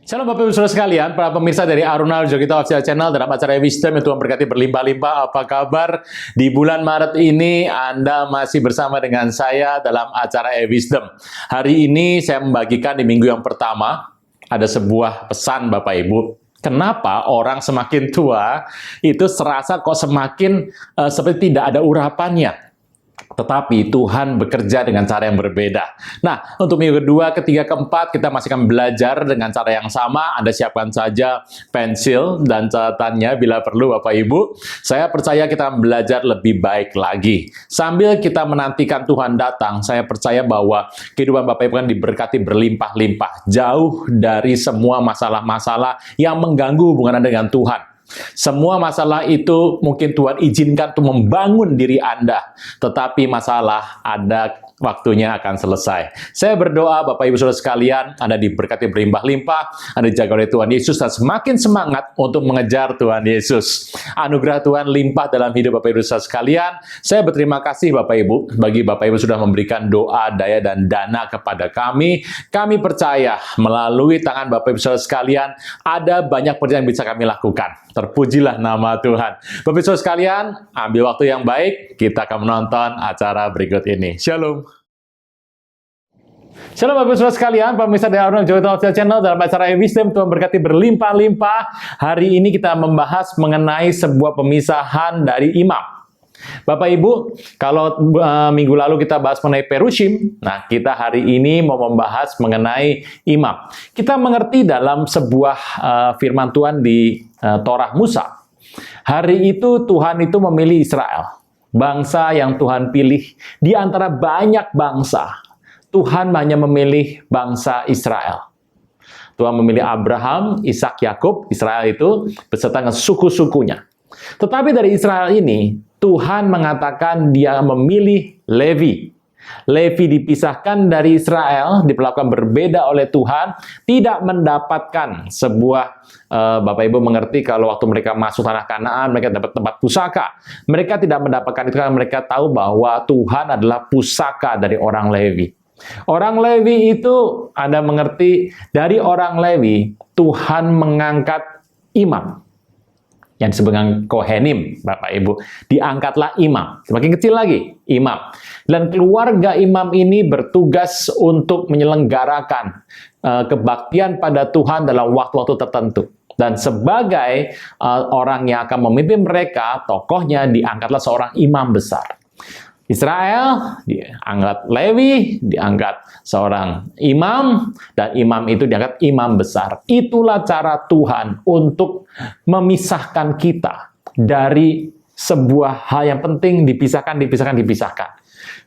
Shalom Bapak Ibu Saudara sekalian, para pemirsa dari Aruna Jogita Official Channel dalam acara Wisdom yang Tuhan berkati berlimpah-limpah. Apa kabar? Di bulan Maret ini Anda masih bersama dengan saya dalam acara Wisdom. Hari ini saya membagikan di minggu yang pertama ada sebuah pesan Bapak Ibu. Kenapa orang semakin tua itu serasa kok semakin seperti tidak ada urapannya? Tetapi Tuhan bekerja dengan cara yang berbeda. Nah, untuk minggu kedua, ketiga, keempat, kita masih akan belajar dengan cara yang sama. Anda siapkan saja pensil dan catatannya bila perlu, Bapak Ibu. Saya percaya kita akan belajar lebih baik lagi. Sambil kita menantikan Tuhan datang, saya percaya bahwa kehidupan Bapak Ibu kan diberkati berlimpah-limpah. Jauh dari semua masalah-masalah yang mengganggu hubungan Anda dengan Tuhan. Semua masalah itu mungkin Tuhan izinkan untuk membangun diri Anda, tetapi masalah ada waktunya akan selesai. Saya berdoa Bapak Ibu Saudara sekalian, Anda diberkati berlimpah-limpah, Anda dijaga oleh Tuhan Yesus dan semakin semangat untuk mengejar Tuhan Yesus. Anugerah Tuhan limpah dalam hidup Bapak Ibu Saudara sekalian. Saya berterima kasih Bapak Ibu, bagi Bapak Ibu sudah memberikan doa, daya, dan dana kepada kami. Kami percaya melalui tangan Bapak Ibu Saudara sekalian, ada banyak pekerjaan yang bisa kami lakukan. Terpujilah nama Tuhan. Bapak Ibu Saudara sekalian, ambil waktu yang baik, kita akan menonton acara berikut ini. Shalom. Shalom Bapak Ibu Saudara sekalian, pemirsa dari Aruna Jogita Official Channel dalam acara Wisdom Tuhan berkati berlimpah-limpah. Hari ini kita membahas mengenai sebuah pemisahan dari imam. Bapak Ibu, kalau minggu lalu kita bahas mengenai Perushim, nah kita hari ini mau membahas mengenai imam. Kita mengerti dalam sebuah firman Tuhan di Torah Musa. Hari itu Tuhan itu memilih Israel, bangsa yang Tuhan pilih di antara banyak bangsa. Tuhan hanya memilih bangsa Israel. Tuhan memilih Abraham, Ishak, Yakub, Israel itu beserta dengan suku-sukunya. Tetapi dari Israel ini, Tuhan mengatakan dia memilih Levi. Levi dipisahkan dari Israel, diperlakukan berbeda oleh Tuhan, tidak mendapatkan sebuah, Bapak Ibu mengerti kalau waktu mereka masuk tanah Kanaan, mereka dapat tempat pusaka. Mereka tidak mendapatkan itu karena mereka tahu bahwa Tuhan adalah pusaka dari orang Levi. Orang Levi itu, Anda mengerti, dari orang Levi, Tuhan mengangkat imam. Yang disebut dengan Kohenim, Bapak Ibu. Diangkatlah imam. Semakin kecil lagi, imam. Dan keluarga imam ini bertugas untuk menyelenggarakan kebaktian pada Tuhan dalam waktu-waktu tertentu. Dan sebagai orang yang akan memimpin mereka, tokohnya diangkatlah seorang imam besar. Israel diangkat Levi, diangkat seorang imam, dan imam itu diangkat imam besar. Itulah cara Tuhan untuk memisahkan kita dari sebuah hal yang penting, dipisahkan.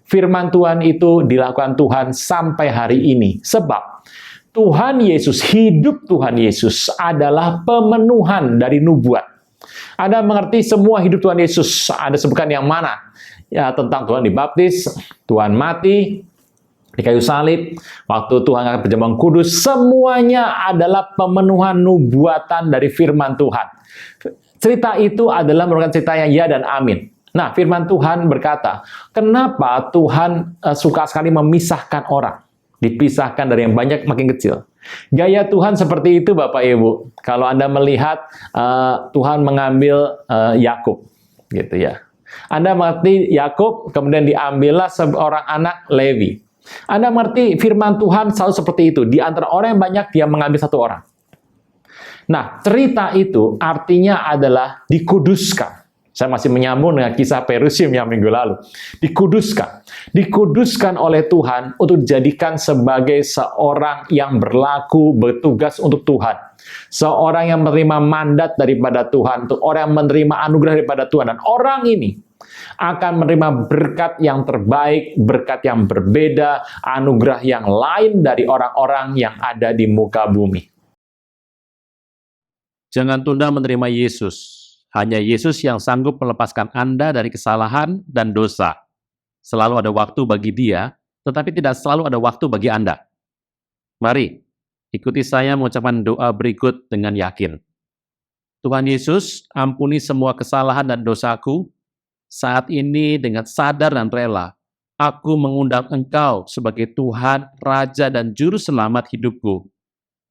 Firman Tuhan itu dilakukan Tuhan sampai hari ini. Sebab Tuhan Yesus, hidup Tuhan Yesus adalah pemenuhan dari nubuat. Anda mengerti semua hidup Tuhan Yesus, Anda sebutkan yang mana? Ya, tentang Tuhan dibaptis, Tuhan mati di kayu salib, waktu Tuhan akan berjambang kudus, semuanya adalah pemenuhan nubuatan dari firman Tuhan. Cerita itu adalah merupakan cerita yang ya dan amin. Nah, firman Tuhan berkata, kenapa Tuhan suka sekali memisahkan orang? Dipisahkan dari yang banyak makin kecil. Gaya Tuhan seperti itu Bapak Ibu. Kalau Anda melihat Tuhan mengambil Yakub, gitu ya. Anda mengerti Yakub, kemudian diambillah seorang anak Levi. Anda mengerti firman Tuhan selalu seperti itu. Di antara orang yang banyak, dia mengambil satu orang. Nah, cerita itu artinya adalah dikuduskan. Saya masih menyambung dengan kisah Perushim yang minggu lalu. Dikuduskan. Dikuduskan oleh Tuhan untuk dijadikan sebagai seorang yang berlaku, bertugas untuk Tuhan. Seorang yang menerima mandat daripada Tuhan, untuk orang yang menerima anugerah daripada Tuhan. Dan orang ini akan menerima berkat yang terbaik, berkat yang berbeda, anugerah yang lain dari orang-orang yang ada di muka bumi. Jangan tunda menerima Yesus. Hanya Yesus yang sanggup melepaskan Anda dari kesalahan dan dosa. Selalu ada waktu bagi Dia, tetapi tidak selalu ada waktu bagi Anda. Mari, ikuti saya mengucapkan doa berikut dengan yakin. Tuhan Yesus, ampuni semua kesalahan dan dosaku. Saat ini dengan sadar dan rela, aku mengundang Engkau sebagai Tuhan, Raja, dan Juru Selamat hidupku.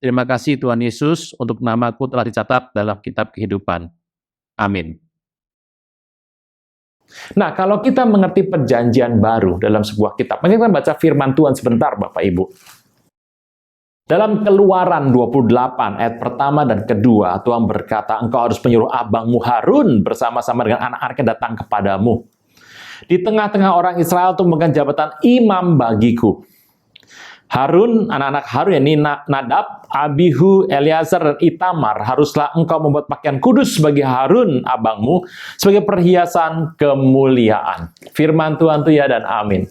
Terima kasih Tuhan Yesus untuk namaku telah dicatat dalam kitab kehidupan. Amin. Nah, kalau kita mengerti perjanjian baru dalam sebuah kitab, mari kita baca firman Tuhan sebentar, Bapak Ibu. Dalam Keluaran 28 ayat pertama dan kedua, Tuhan berkata, engkau harus menyuruh abangmu Harun bersama-sama dengan anak-anaknya datang kepadamu. Di tengah-tengah orang Israel itu memegang jabatan imam bagiku. Harun, anak-anak Harun, yakni Nadab, Abihu, Eleazar, dan Itamar, haruslah engkau membuat pakaian kudus bagi Harun, abangmu, sebagai perhiasan kemuliaan. Firman Tuhan itu ya dan amin.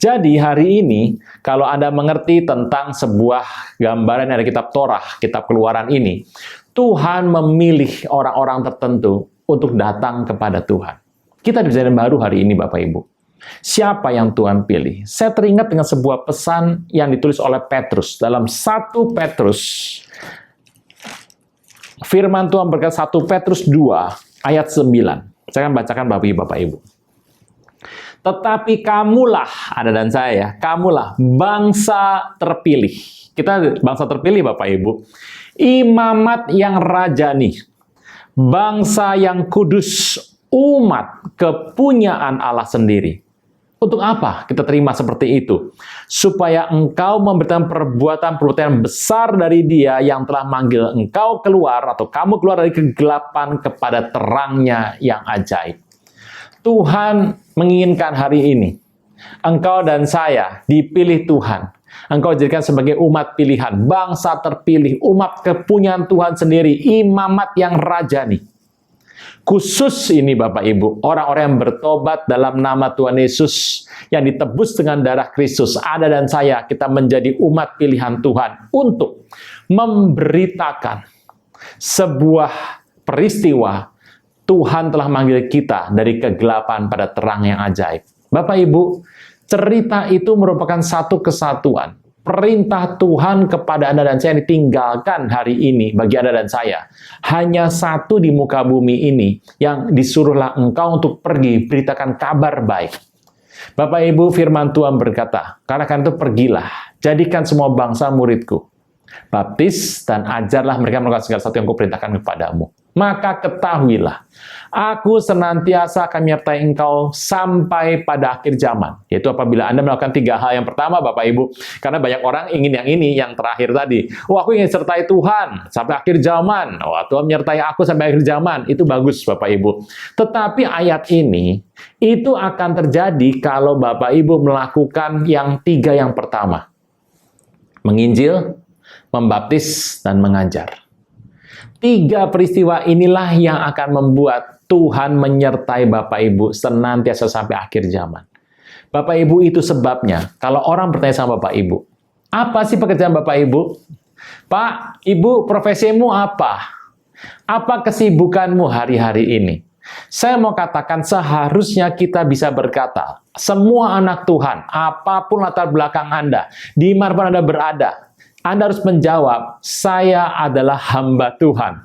Jadi hari ini, kalau Anda mengerti tentang sebuah gambaran dari kitab Torah, kitab Keluaran ini, Tuhan memilih orang-orang tertentu untuk datang kepada Tuhan. Kita di perjanjian baru hari ini, Bapak Ibu. Siapa yang Tuhan pilih? Saya teringat dengan sebuah pesan yang ditulis oleh Petrus dalam 1 Petrus. Firman Tuhan berkata 1 Petrus 2 ayat 9. Saya akan bacakan Bapak Ibu. Tetapi kamulah, Anda dan saya ya, kamulah bangsa terpilih. Kita bangsa terpilih Bapak Ibu. Imamat yang rajani. Bangsa yang kudus, umat kepunyaan Allah sendiri. Untuk apa kita terima seperti itu? Supaya engkau memberitakan perbuatan-perbuatan besar dari Dia yang telah manggil engkau keluar atau kamu keluar dari kegelapan kepada terangnya yang ajaib. Tuhan menginginkan hari ini engkau dan saya dipilih Tuhan. Engkau jadikan sebagai umat pilihan, bangsa terpilih, umat kepunyaan Tuhan sendiri, imamat yang rajani. Khusus ini Bapak Ibu, orang-orang yang bertobat dalam nama Tuhan Yesus, yang ditebus dengan darah Kristus, Anda dan saya, kita menjadi umat pilihan Tuhan untuk memberitakan sebuah peristiwa Tuhan telah manggil kita dari kegelapan pada terang yang ajaib. Bapak Ibu, cerita itu merupakan satu kesatuan. Perintah Tuhan kepada Anda dan saya ditinggalkan hari ini bagi Anda dan saya. Hanya satu di muka bumi ini yang disuruhlah engkau untuk pergi beritakan kabar baik. Bapak Ibu, firman Tuhan berkata, karena itu pergilah, jadikan semua bangsa muridku. Baptis dan ajarlah mereka melakukan segala sesuatu yang kuperintahkan kepadamu. Maka ketahuilah, aku senantiasa akan menyertai engkau sampai pada akhir zaman. Yaitu apabila Anda melakukan 3 hal. Yang pertama, Bapak Ibu, karena banyak orang ingin yang ini, yang terakhir tadi. Oh, aku ingin sertai Tuhan sampai akhir zaman. Oh, Tuhan menyertai aku sampai akhir zaman. Itu bagus, Bapak Ibu. Tetapi ayat ini, itu akan terjadi kalau Bapak Ibu melakukan yang 3 yang pertama. Menginjil, membaptis, dan mengajar. 3 peristiwa inilah yang akan membuat Tuhan menyertai Bapak Ibu senantiasa sampai akhir zaman. Bapak Ibu, itu sebabnya kalau orang bertanya sama Bapak Ibu, apa sih pekerjaan Bapak Ibu? Pak, Ibu, profesimu apa? Apa kesibukanmu hari-hari ini? Saya mau katakan seharusnya kita bisa berkata, semua anak Tuhan, apapun latar belakang Anda, dimanapun Anda berada, Anda harus menjawab, saya adalah hamba Tuhan.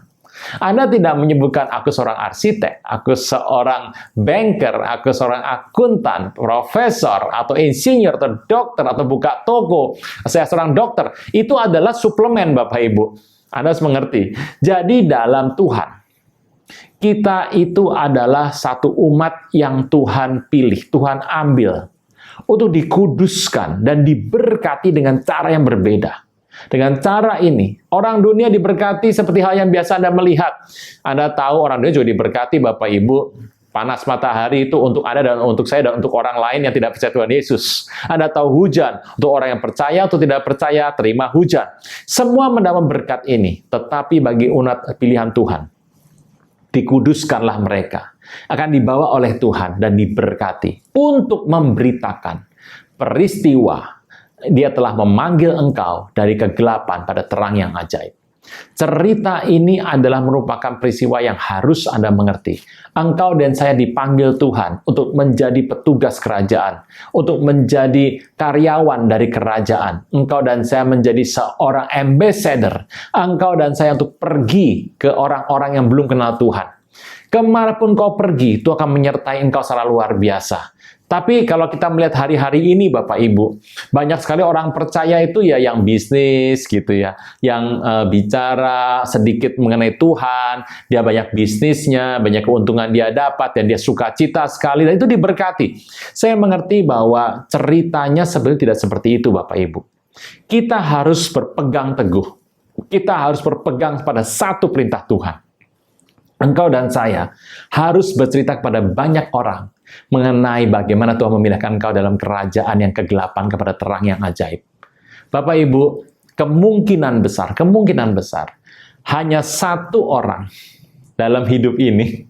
Anda tidak menyebutkan, aku seorang arsitek, aku seorang banker, aku seorang akuntan, profesor, atau insinyur, atau dokter, atau buka toko, saya seorang dokter. Itu adalah suplemen, Bapak Ibu. Anda harus mengerti. Jadi dalam Tuhan, kita itu adalah satu umat yang Tuhan pilih, Tuhan ambil, untuk dikuduskan dan diberkati dengan cara yang berbeda. Dengan cara ini, orang dunia diberkati seperti hal yang biasa Anda melihat. Anda tahu orang dunia juga diberkati, Bapak Ibu. Panas matahari itu untuk Anda dan untuk saya dan untuk orang lain yang tidak percaya Tuhan Yesus. Anda tahu hujan, untuk orang yang percaya atau tidak percaya, terima hujan. Semua mendapat berkat ini, tetapi bagi umat pilihan Tuhan, dikuduskanlah mereka. Akan dibawa oleh Tuhan dan diberkati untuk memberitakan peristiwa Dia telah memanggil engkau dari kegelapan pada terang yang ajaib. Cerita ini adalah merupakan peristiwa yang harus Anda mengerti. Engkau dan saya dipanggil Tuhan untuk menjadi petugas kerajaan, untuk menjadi karyawan dari kerajaan. Engkau dan saya menjadi seorang ambassador. Engkau dan saya untuk pergi ke orang-orang yang belum kenal Tuhan. Kemanapun kau pergi, itu akan menyertai engkau secara luar biasa. Tapi kalau kita melihat hari-hari ini Bapak Ibu, banyak sekali orang percaya itu ya yang bisnis gitu ya, yang bicara sedikit mengenai Tuhan, dia banyak bisnisnya, banyak keuntungan dia dapat, dan dia sukacita sekali, dan itu diberkati. Saya mengerti bahwa ceritanya sebenarnya tidak seperti itu Bapak Ibu. Kita harus berpegang teguh. Kita harus berpegang pada satu perintah Tuhan. Engkau dan saya harus bercerita kepada banyak orang mengenai bagaimana Tuhan memindahkan engkau dalam kerajaan yang kegelapan kepada terang yang ajaib. Bapak Ibu, kemungkinan besar, hanya satu orang dalam hidup ini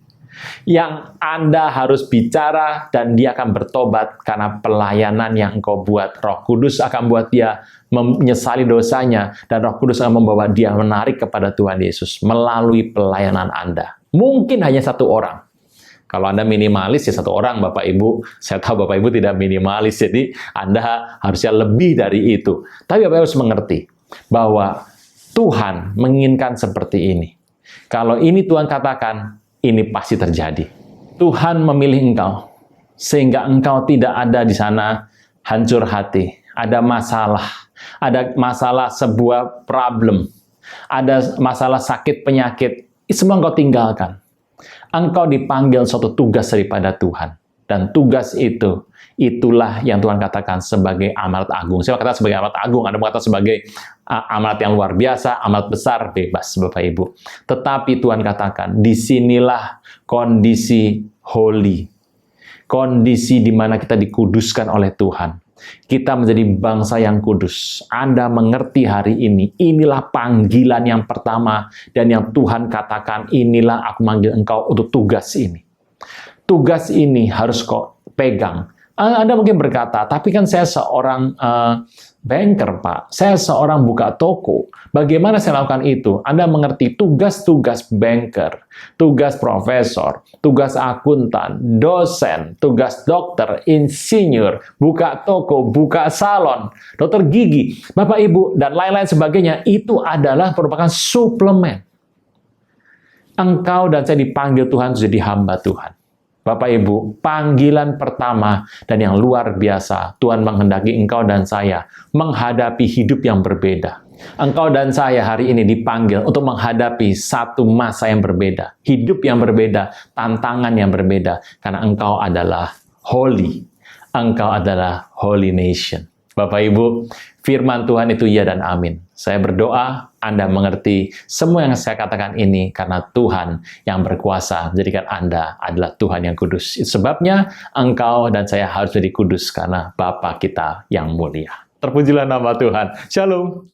yang Anda harus bicara dan dia akan bertobat karena pelayanan yang engkau buat. Roh Kudus akan buat dia menyesali dosanya, dan Roh Kudus akan membawa dia menarik kepada Tuhan Yesus melalui pelayanan Anda. Mungkin hanya satu orang. Kalau Anda minimalis, ya satu orang, Bapak Ibu. Saya tahu Bapak Ibu tidak minimalis, jadi Anda harusnya lebih dari itu. Tapi Bapak Ibu harus mengerti bahwa Tuhan menginginkan seperti ini. Kalau ini Tuhan katakan, ini pasti terjadi. Tuhan memilih engkau, sehingga engkau tidak ada di sana hancur hati. Ada masalah sebuah problem, ada masalah sakit penyakit, semua engkau tinggalkan. Engkau dipanggil suatu tugas daripada Tuhan. Dan tugas itu, itulah yang Tuhan katakan sebagai amanat agung. Saya katakan sebagai amanat agung, Anda mengatakan sebagai amanat yang luar biasa, amanat besar, bebas Bapak Ibu. Tetapi Tuhan katakan, disinilah kondisi holy. Kondisi di mana kita dikuduskan oleh Tuhan. Kita menjadi bangsa yang kudus. Anda mengerti hari ini, inilah panggilan yang pertama, dan yang Tuhan katakan, inilah aku manggil engkau untuk tugas ini. Tugas ini harus kau pegang. Anda mungkin berkata, tapi kan saya seorang banker, Pak. Saya seorang buka toko. Bagaimana saya lakukan itu? Anda mengerti tugas-tugas banker, tugas profesor, tugas akuntan, dosen, tugas dokter, insinyur, buka toko, buka salon, dokter gigi, Bapak Ibu, dan lain-lain sebagainya, itu adalah merupakan suplemen. Engkau dan saya dipanggil Tuhan jadi hamba Tuhan. Bapak Ibu, panggilan pertama dan yang luar biasa, Tuhan menghendaki engkau dan saya menghadapi hidup yang berbeda. Engkau dan saya hari ini dipanggil untuk menghadapi satu masa yang berbeda, hidup yang berbeda, tantangan yang berbeda, karena engkau adalah holy. Engkau adalah holy nation. Bapak Ibu, firman Tuhan itu ya dan amin. Saya berdoa Anda mengerti semua yang saya katakan ini karena Tuhan yang berkuasa menjadikan Anda adalah Tuhan yang kudus. Itu sebabnya engkau dan saya harus jadi kudus karena Bapa kita yang mulia. Terpujilah nama Tuhan. Shalom.